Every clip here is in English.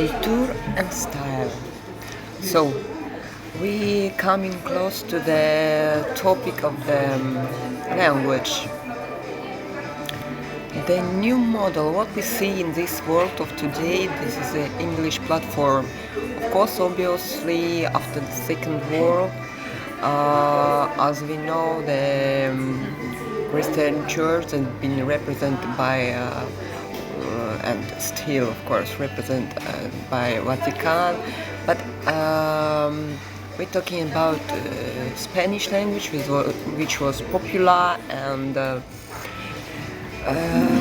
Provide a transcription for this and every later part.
culture and style. So we coming close to the topic of the language. The new model, what we see in this world of today, this is the English platform. Of course, obviously, after the Second World, as we know, the Christian Church has been represented by and still, of course, represented by Vatican. But we're talking about Spanish language, which was popular and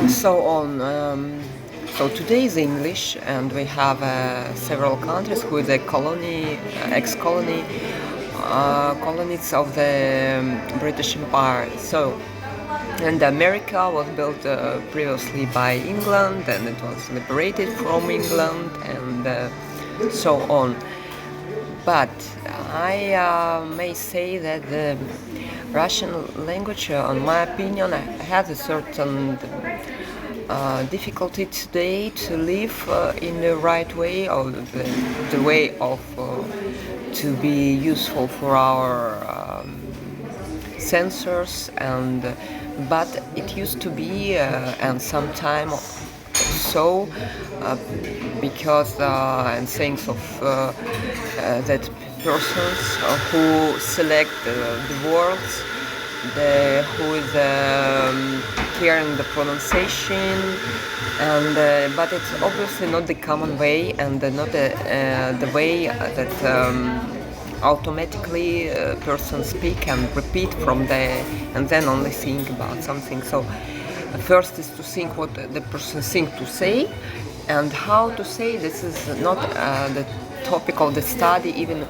so on. So today is English, and we have several countries who are ex-colony, colonies of the British Empire. So. And America was built previously by England, and it was liberated from England, and so on. But I may say that the Russian language, in my opinion, has a certain difficulty today to live in the right way, or the way of to be useful for our sensors and. But it used to be, and sometime so, because and things of that persons who select the words, who is hearing the pronunciation, and but it's obviously not the common way, and not the way that. Automatically person speak and repeat from and then only think about something. So first is to think what the person think to say and how to say. This is not the topic of the study even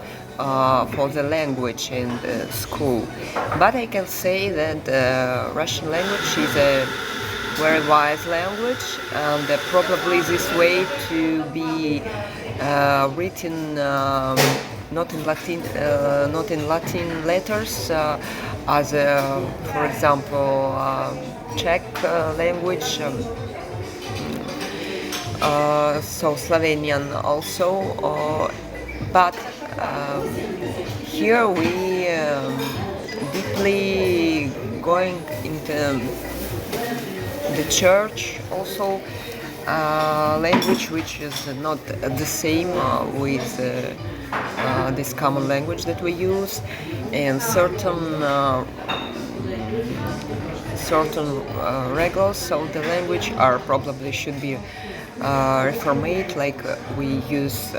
for the language in the school, but I can say that Russian language is a very wise language, and probably this way to be written not in Latin letters, as for example Czech language, so Slovenian also, but here we deeply going into the church also. Language which is not the same with this common language that we use, and certain regulations. So the language are probably should be reformed, like we use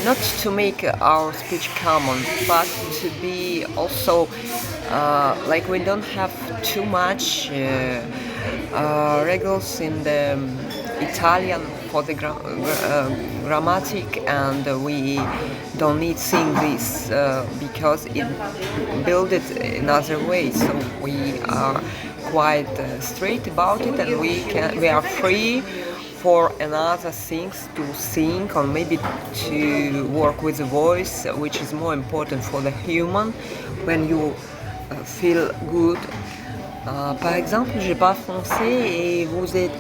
not to make our speech common, but to be also like we don't have too much regulations in the Italian for the grammatic, and we don't need sing this because it built it another way. So we are quite straight about it, and we are free for another things to sing, or maybe to work with the voice, which is more important for the human when you feel good. Par exemple, je parle français et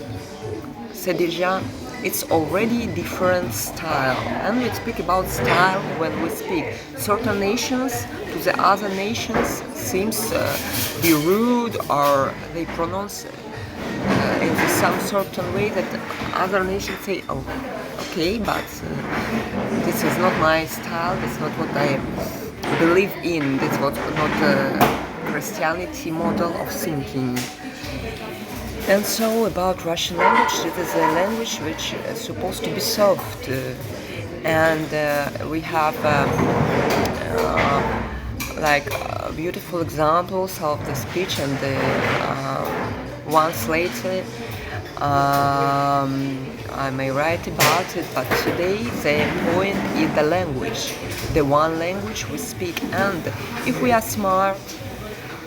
c'est déjà, it's already different style, and we speak about style when we speak. Certain nations to the other nations seems be rude, or they pronounce in some certain way that other nations say, oh, okay, but this is not my style, that's not what I believe in, that's what not Christianity model of thinking. And so about Russian language, it is a language which is supposed to be soft, and we have like beautiful examples of the speech, and once later I may write about it, but today the point is the language, the one language we speak, and if we are smart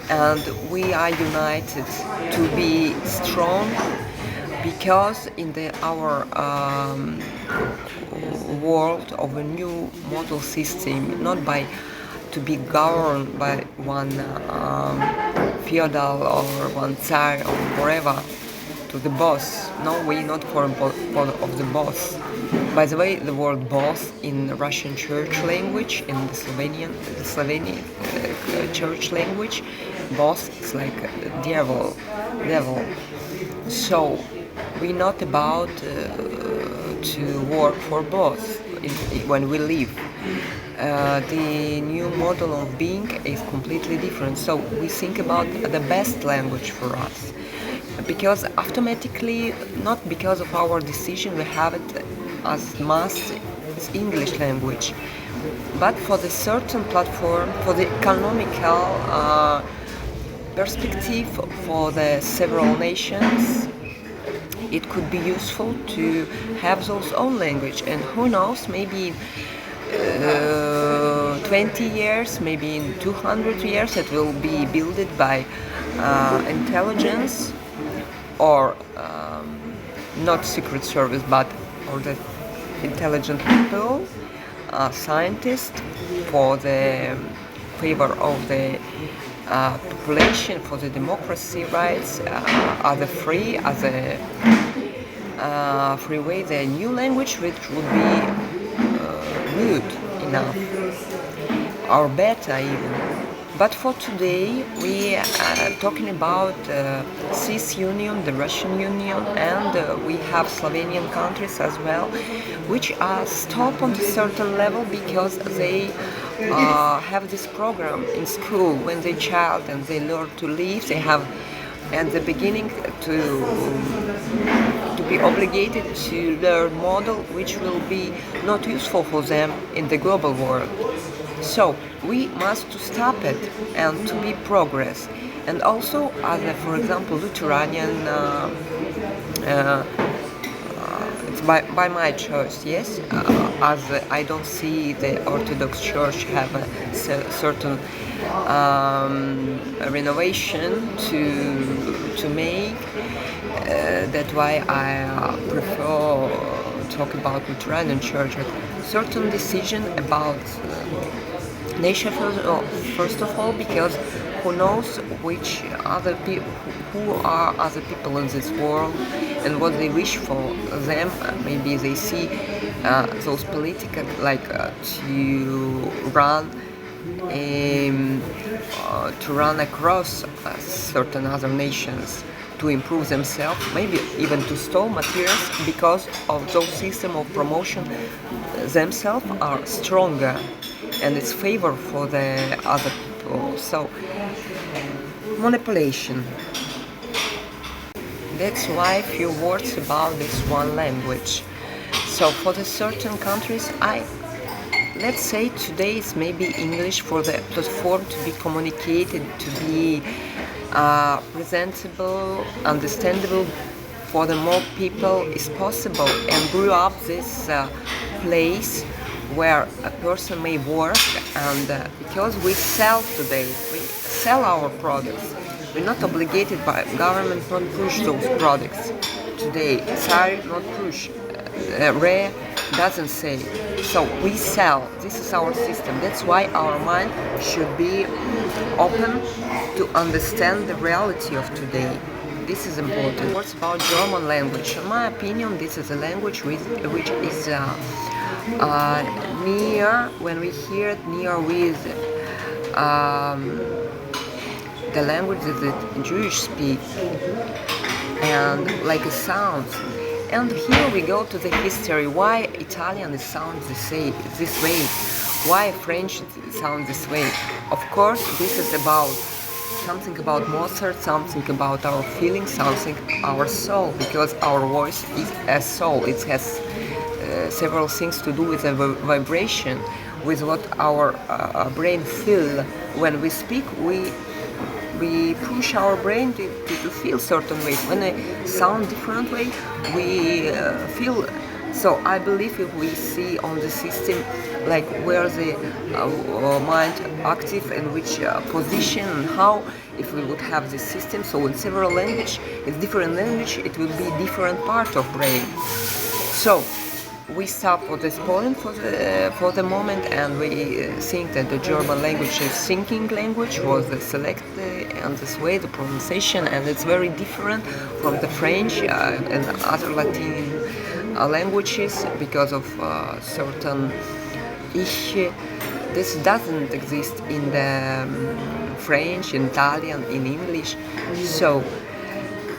and we are united to be strong, because in our world of a new model system, not by to be governed by one feudal or one Tsar or whatever, to the boss. No, we not for of the boss. By the way, the word boss in the Russian church language, in the Slovenian church language, boss is like devil. So we're not about to work for boss when we leave. The new model of being is completely different. So we think about the best language for us, because automatically, not because of our decision, we have it as must is English language, but for the certain platform, for the economical perspective for the several nations, it could be useful to have those own language. And who knows, maybe 20 years, maybe in 200 years, it will be built by intelligence or not secret service, but or the intelligent people, scientists, for the favor of the population, for the democracy rights, as a free, as a free way, the new language which would be good enough or better even. But for today, we are talking about CIS Union, the Russian Union, and we have Slovenian countries as well, which are stopped on a certain level because they have this program in school. When they child and they learn to live, they have at the beginning to be obligated to learn model which will be not useful for them in the global world. So we must stop it and to be progress. And also, as for example, Lithuanian, it's by my choice, yes. As I don't see the Orthodox Church have a certain renovation to make. That's why I prefer talk about Lutheran Church. But certain decision about nation first of all, because who knows which other people, who are other people in this world and what they wish for them. Maybe they see those political like to run across certain other nations to improve themselves, maybe even to store materials, because of those system of promotion themselves are stronger and it's favor for the other people. So manipulation. That's why a few words about this one language. So for the certain countries, let's say today it's maybe English for the platform to be communicated, to be presentable, understandable for the more people is possible, and grew up this place where a person may work, and because we sell today, we sell our products. We're not obligated by government not push those products today. Tsar not push. Rare doesn't say. So we sell. This is our system. That's why our mind should be open to understand the reality of today. This is important. What's about German language? In my opinion, this is a language which is near, when we hear it, near with the language that the Jewish speak, and like a sound. And here we go to the history. Why Italian sounds this way? Why French sounds this way? Of course, this is about something about Mozart, something about our feelings, something our soul, because our voice is a soul. It has several things to do with the vibration, with what our brain feels. When we speak, we push our brain to feel certain ways. When I sound different way, we feel. So I believe if we see on the system, like where the mind active and which position and how, if we would have this system, so in several language, in different language, it will be different part of brain. So we stop for this point for the moment, and we think that the German language is thinking language, was selected and this way the pronunciation, and it's very different from the French and other Latin languages because of certain issue. This doesn't exist in the French, in Italian, in English. So,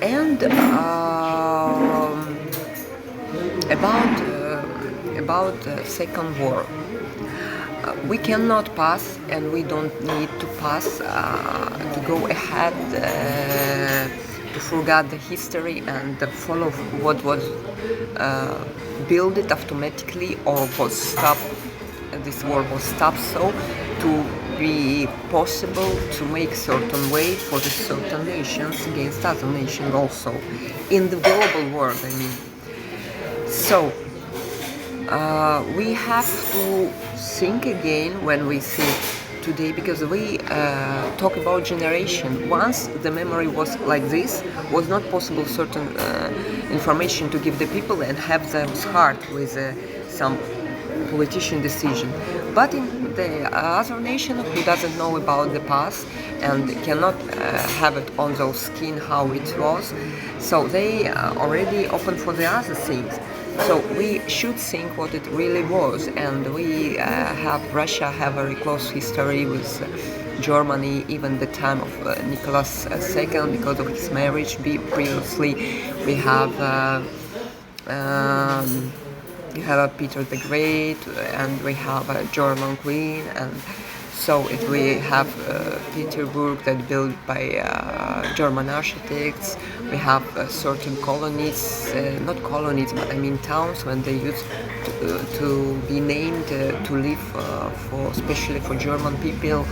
and about Second War. We cannot pass, and we don't need to pass to go ahead to forget the history and follow what was built it automatically or was stopped. This war was stopped, so to be possible to make certain way for the certain nations against other nations also in the global world. I mean, so we have to think again when we think today, because we talk about generation. Once the memory was like this, was not possible certain information to give the people and have them heart with some politician decision. But in the other nation who doesn't know about the past and cannot have it on their skin how it was, so they already open for the other things. So we should think what it really was, and we Russia have a very close history with Germany, even the time of Nicholas II, because of his marriage. Previously, we have Peter the Great, and we have a German queen, and so we have Petersburg that built by German architects. We have certain colonies, not colonies, but I mean towns when they used to be named to live for, especially for German people.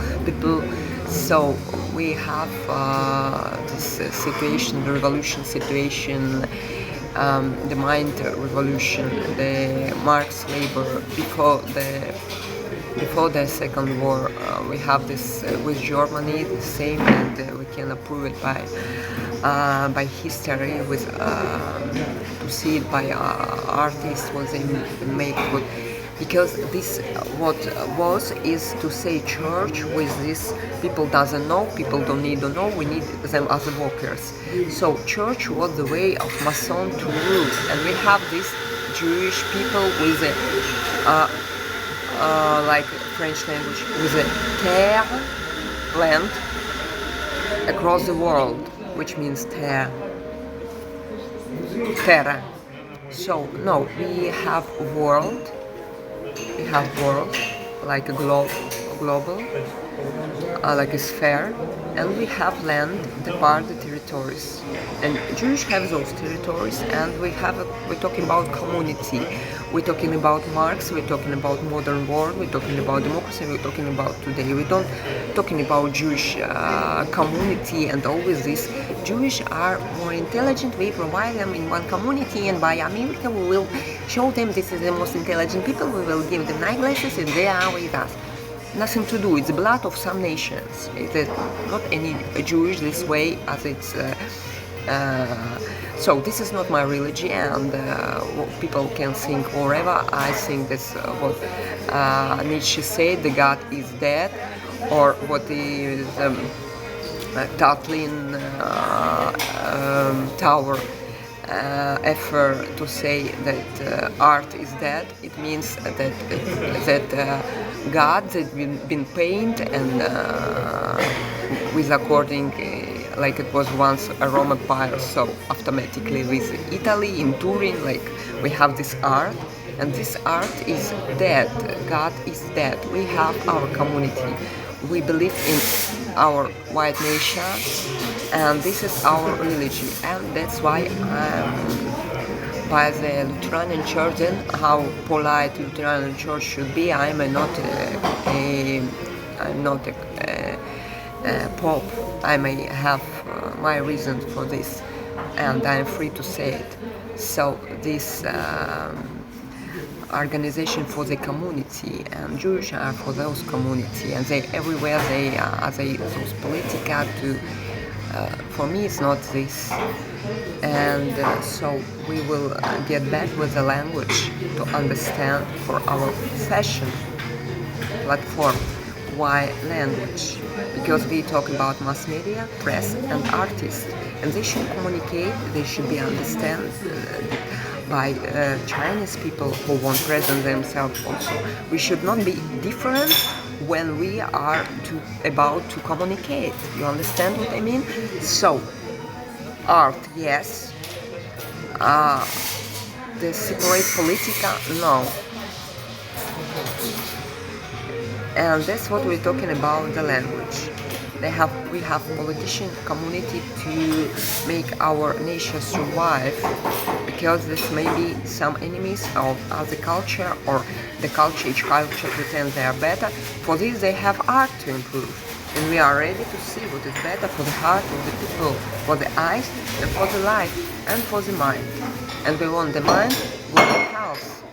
So we have this situation, the revolution situation. The mind revolution, the Marx labor before the Second War. We have this with Germany, the same, and we can approve it by history, with to see it by artists what they make. Because this what was is to say church with this people doesn't know, people don't need to know, we need them as workers. So church was the way of Mason to rule, and we have this Jewish people with like French language, with a terre, land, across the world, which means terre. So no, we have world. We have world, like a global, like a sphere, and we have land, the territories. And Jewish have those territories, and we're talking about community. We're talking about Marx. We're talking about modern world. We're talking about democracy. We're talking about today. We don't talking about Jewish community and always this. Jewish are more intelligent. We provide them in one community, and by America we will show them this is the most intelligent people. We will give them eyeglasses, and they are with us. Nothing to do. It's the blood of some nations. It's not any Jewish this way as it's. So this is not my religion, and people can think whatever. I think that's what Nietzsche said: the God is dead, or what is Tatlin Tower effort to say that art is dead. It means that God that been painted and with according. Like it was once a Roman Empire, so automatically with Italy in Turin, like we have this art, and this art is dead. God is dead. We have our community. We believe in our white nation, and this is our religion, and that's why by the Lutheran Church, and how polite Lutheran Church should be. I'm not a Pope. I may have my reasons for this, and I'm free to say it. So this organization for the community, and Jewish are for those community, and they everywhere they those politica to. For me, it's not this, and so we will get back with the language to understand for our fashion platform. Why language? Because we talk about mass media, press, and artists, and they should communicate. They should be understand by Chinese people who want to present themselves also. We should not be different when we are about to communicate. You understand what I mean? So, art, yes. The separate politica, no. And that's what we're talking about, the language. We have politician community to make our nation survive, because this may be some enemies of other culture, or the culture, each culture pretends they are better. For this they have art to improve. And we are ready to see what is better for the heart of the people, for the eyes, and for the life, and for the mind. And we want the mind with the health.